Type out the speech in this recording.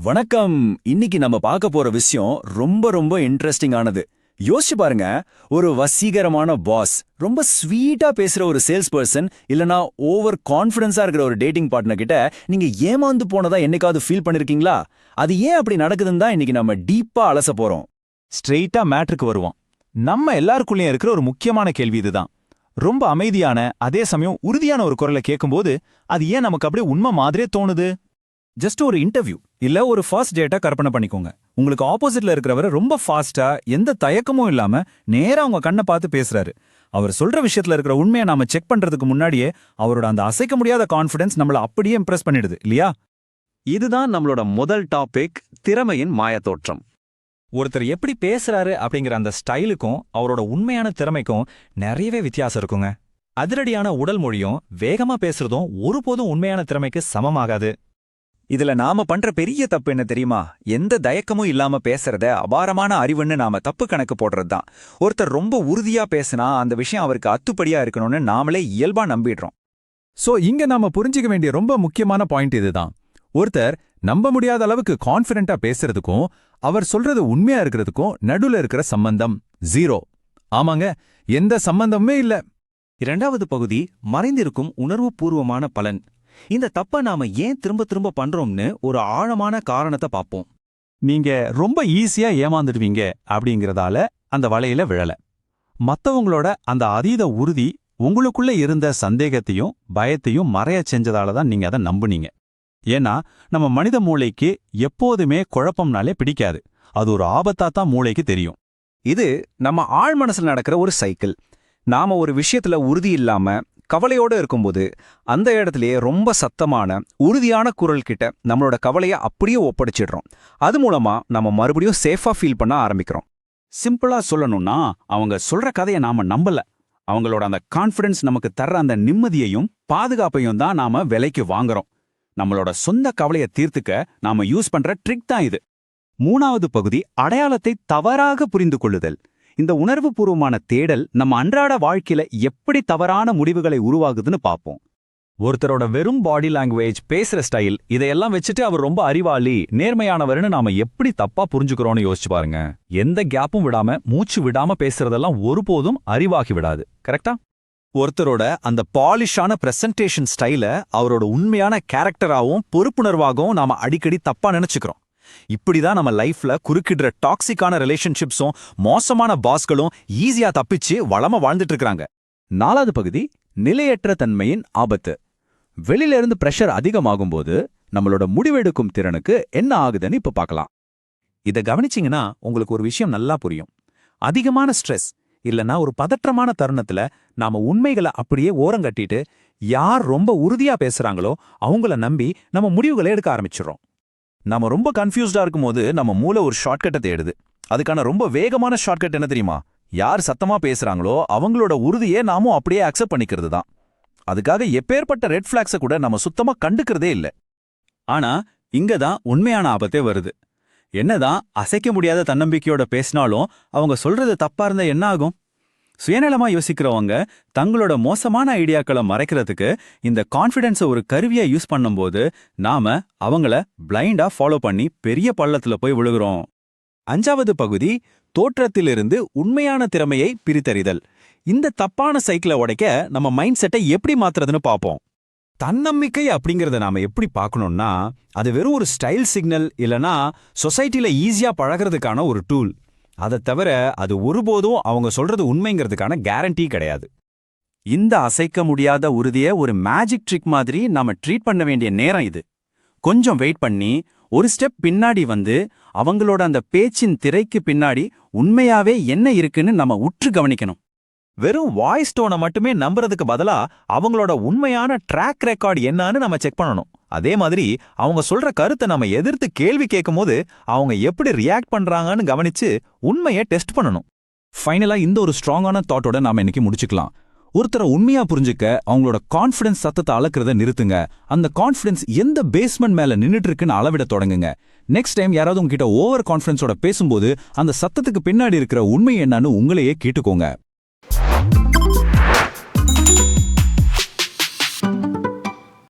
வணக்கம். இன்னைக்கு நம்ம பார்க்க போற விஷயம் ரொம்ப ரொம்ப இன்ட்ரெஸ்டிங் ஆனது. யோசிச்சு பாருங்க, ஒரு வசீகரமான பாஸ், ரொம்ப ஸ்வீட்டா பேசுற ஒரு சேல்ஸ் பர்சன், இல்லனா ஓவர் கான்ஃபிடன்ஸா இருக்கிற ஒரு டேட்டிங் பார்ட்னர் கிட்ட நீங்க ஏமாந்து போனதா என்னைக்காவது ஃபீல் பண்ணிருக்கீங்களா? அது ஏன் அப்படி நடக்குதுன்னு தான் இன்னைக்கு நம்ம டீப்பா அலச போறோம். ஸ்ட்ரெயிட்டா மேட்ருக்கு வருவோம். நம்ம எல்லாருக்குள்ளேயும் இருக்கிற ஒரு முக்கியமான கேள்வி இதுதான். ரொம்ப அமைதியான, அதே சமயம் உறுதியான ஒரு குரலை கேட்கும்போது அது ஏன் நமக்கு அப்படியே உண்மை மாதிரியே தோணுது? ஜஸ்ட் ஒரு இன்டர்வியூ இல்ல ஒரு ஃபர்ஸ்ட் டேட்டா கற்பனை பண்ணிக்கோங்க. உங்களுக்கு ஆப்போசிட்ல இருக்கிறவர் ரொம்ப ஃபாஸ்டா, எந்த தயக்கமும் இல்லாம நேரா உங்க கண்ணை பார்த்து பேசுறாரு. அவர் சொல்ற விஷயத்துல இருக்கிற உண்மையை நாம செக் பண்றதுக்கு முன்னாடியே அவரோட அந்த அசைக்க முடியாத கான்ஃபிடன்ஸ் நம்மள அப்படியே இம்ப்ரெஸ் பண்ணிடுது இல்லையா? இதுதான் நம்மளோட முதல் டாபிக், திறமையின் மாயத்தோற்றம். ஒருத்தர் எப்படி பேசுறாரு அப்படிங்கிற அந்த ஸ்டைலுக்கும் அவரோட உண்மையான திறமைக்கும் நிறையவே வித்தியாசம் இருக்குங்க. அதிரடியான உடல் மொழியும் வேகமா பேசுறதும் ஒருபோதும் உண்மையான திறமைக்கு சமமாகாது. இதுல நாம பண்ற பெரிய தப்பு என்ன தெரியுமா? எந்த தயக்கமும் இல்லாம பேசுறத அபாரமான அறிவுன்னு நாம தப்பு கணக்கு போடுறதுதான். ஒருத்தர் ரொம்ப உறுதியா பேசினா அந்த விஷயம் அவருக்கு அத்துப்படியா இருக்கணும்னு நாமளே இயல்பா நம்பிடுறோம். சோ இங்க நாம புரிஞ்சுக்க வேண்டிய ரொம்ப முக்கியமான பாயிண்ட் இதுதான். ஒருத்தர் நம்ப முடியாத அளவுக்கு கான்ஃபிடென்ட்டா பேசுறதுக்கும் அவர் சொல்றது உண்மையா இருக்கிறதுக்கும் நடுவுல இருக்கிற சம்பந்தம் 0. ஆமாங்க, எந்த சம்பந்தமுமே இல்ல. இரண்டாவது பகுதி, மறைந்திருக்கும் உணர்வுபூர்வமான பலன். இந்த தப்ப நாம ஏன் திரும்ப திரும்ப பண்றோம்னு ஒரு ஆழமான காரணத்தை பார்ப்போம். நீங்க ரொம்ப ஈஸியா ஏமாந்துடுவீங்க அப்படிங்கறதால அந்த வலையில விழல. மத்தவங்களோட அந்த அதீத உறுதி உங்களுக்குள்ள இருந்த சந்தேகத்தையும் பயத்தையும் மறையச் செஞ்சதால தான் நீங்க அதை நம்புனீங்க. ஏன்னா நம்ம மனித மூளைக்கு எப்போதுமே குழப்பம்னாலே பிடிக்காது. அது ஒரு ஆபத்தாத்தான் மூளைக்கு தெரியும். இது நம்ம ஆழ் மனசுல நடக்கிற ஒரு சைக்கிள். நாம ஒரு விஷயத்துல உறுதி இல்லாம கவலையோட இருக்கும்போது அந்த இடத்துலயே ரொம்ப சத்தமான உறுதியான குரல் கிட்ட நம்மளோட கவலைய அப்படியே ஒப்படைச்சிடுறோம். அது மூலமா நம்ம மறுபடியும் சேஃபா ஃபீல் பண்ண ஆரம்பிக்கிறோம். சிம்பிளா சொல்லணும்னா, அவங்க சொல்ற கதையை நாம நம்பல. அவங்களோட அந்த கான்ஃபிடன்ஸ் நமக்கு தர்ற அந்த நிம்மதியையும் பாதுகாப்பையும் தான் நாம விலைக்கு வாங்குறோம். நம்மளோட சொந்த கவலையை தீர்த்துக்க நாம யூஸ் பண்ற ட்ரிக் தான் இது. மூணாவது பகுதி, அடையாளத்தை தவறாக புரிந்து கொள்ளுதல். இந்த உணர்வுபூர்வமான தேடல் நம்ம அன்றாட வாழ்க்கையில எப்படி தவறான முடிவுகளை உருவாகுதுன்னு பார்ப்போம். ஒருத்தரோட வெறும் பாடி லாங்குவேஜ், பேசுற ஸ்டைல், இதையெல்லாம் வச்சுட்டு அவர் ரொம்ப அறிவாளி, நேர்மையானவர்னு நாம எப்படி தப்பா புரிஞ்சுக்கிறோம்னு யோசிச்சு பாருங்க. எந்த கேப்பும் விடாம, மூச்சு விடாம பேசுறதெல்லாம் ஒருபோதும் அறிவாகி விடாது. கரெக்டா? ஒருத்தரோட அந்த பாலிஷான பிரசன்டேஷன் ஸ்டைல அவரோட உண்மையான கேரக்டராகவும் பொறுப்புணர்வாகவும் நாம அடிக்கடி தப்பா நினைச்சுக்கிறோம். இப்படிதான் நம்ம லைஃப்ல குறுக்கிடுற டாக்ஸிக்கான ரிலேஷன்ஷிப்ஸும் மோசமான பாஸ்களும் ஈஸியா தப்பிச்சு வளமா வாழ்ந்துட்டு இருக்காங்க. நாலாவது பகுதி, நிலையற்ற தன்மையின் ஆபத்து. வெளியில இருந்து பிரஷர் அதிகமாகும்போது நம்மளோட முடிவெடுக்கும் திறனுக்கு என்ன ஆகுதுன்னு இப்ப பார்க்கலாம். இத கவனிச்சீங்கன்னா உங்களுக்கு ஒரு விஷயம் நல்லா புரியும். அதிகமான ஸ்ட்ரெஸ் இல்லனா ஒரு பதற்றமான தருணத்துல நாம உண்மைகளை அப்படியே ஓரங்கட்டிட்டு யார் ரொம்ப உறுதியா பேசுறாங்களோ அவங்கள நம்பி நம்ம முடிவுகளை எடுக்க ஆரம்பிச்சிடறோம். நாம ரொம்ப கன்ஃபியூஸ்டா இருக்கும்போது நம்ம மூளை ஒரு ஷார்ட்கட்டை தேடுது. அதுக்கான ரொம்ப வேகமான ஷார்ட்கட் என்ன தெரியுமா? யார் சத்தமா பேசுறாங்களோ அவங்களோட உறுதியே நாமும் அப்படியே அக்செப்ட் பண்ணிக்கிறது தான். அதுக்காக எப்பேற்பட்ட ரெட் ஃபிளாக்ஸை கூட நம்ம சுத்தமா கண்டுக்கிறதே இல்லை. ஆனா இங்கதான் உண்மையான ஆபத்தே வருது. என்னதான் அசைக்க முடியாத தன்னம்பிக்கையோட பேசினாலும் அவங்க சொல்றது தப்பா இருந்தா என்ன ஆகும்? சுயநலமா யோசிக்கிறவங்க தங்களோட மோசமான ஐடியாக்களை மறைக்கிறதுக்கு இந்த கான்ஃபிடன்ஸை ஒரு கருவியா யூஸ் பண்ணும்போது நாம அவங்கள பிளைண்டா ஃபாலோ பண்ணி பெரிய பள்ளத்துல போய் விழுகிறோம். அஞ்சாவது பகுதி, தோற்றத்திலிருந்து உண்மையான திறமையை பிரித்தறிதல். இந்த தப்பான சைக்கிளை உடைக்க நம்ம மைண்ட் செட்டை எப்படி மாத்துறதுன்னு பார்ப்போம். தன்னம்பிக்கை அப்படிங்கறத நாம எப்படி பார்க்கணும்னா, அது வெறும் ஒரு ஸ்டைல் சிக்னல் இல்லனா சொசைட்டில ஈஸியா பழகிறதுக்கான ஒரு டூல். அதை தவிர அது ஒருபோதும் அவங்க சொல்றது உண்மைங்கிறதுக்கான கேரண்டி கிடையாது. இந்த அசைக்க முடியாத உறுதியை ஒரு மேஜிக் ட்ரிக் மாதிரி நாம ட்ரீட் பண்ண வேண்டிய நேரம் இது. கொஞ்சம் வெயிட் பண்ணி ஒரு ஸ்டெப் பின்னாடி வந்து அவங்களோட அந்த பேச்சின் திரைக்கு பின்னாடி உண்மையாவே என்ன இருக்குன்னு நம்ம உற்று கவனிக்கணும். வெறும் வாய்ஸ் டோனை மட்டுமே நம்புறதுக்கு பதிலா அவங்களோட உண்மையான ட்ராக் ரெக்கார்ட் என்னன்னு நம்ம செக் பண்ணணும். அதே மாதிரி அவங்க சொல்ற கருத்தை நம்ம எதிர்த்து கேள்வி கேட்கும்போது அவங்க எப்படி ரியாக்ட் பண்றாங்கன்னு கவனிச்சு உண்மையை டெஸ்ட் பண்ணணும். ஃபைனலா இந்த ஒரு ஸ்ட்ராங்கான தாட்டோட நாம இன்னைக்கு முடிச்சுக்கலாம். ஒருத்தரை உண்மையா புரிஞ்சுக்க அவங்களோட கான்ஃபிடன்ஸ் சத்தத்தை அளக்கிறத நிறுத்துங்க. அந்த கான்ஃபிடன்ஸ் எந்த பேஸ்மெண்ட் மேல நின்னுட்டு இருக்குன்னு அளவிட தொடங்குங்க. நெக்ஸ்ட் டைம் யாராவது உங்ககிட்ட ஓவர் கான்ஃபிடன்ஸோட பேசும்போது அந்த சத்தத்துக்கு பின்னாடி இருக்கிற உண்மை என்னன்னு உங்களையே கேட்டுக்கோங்க.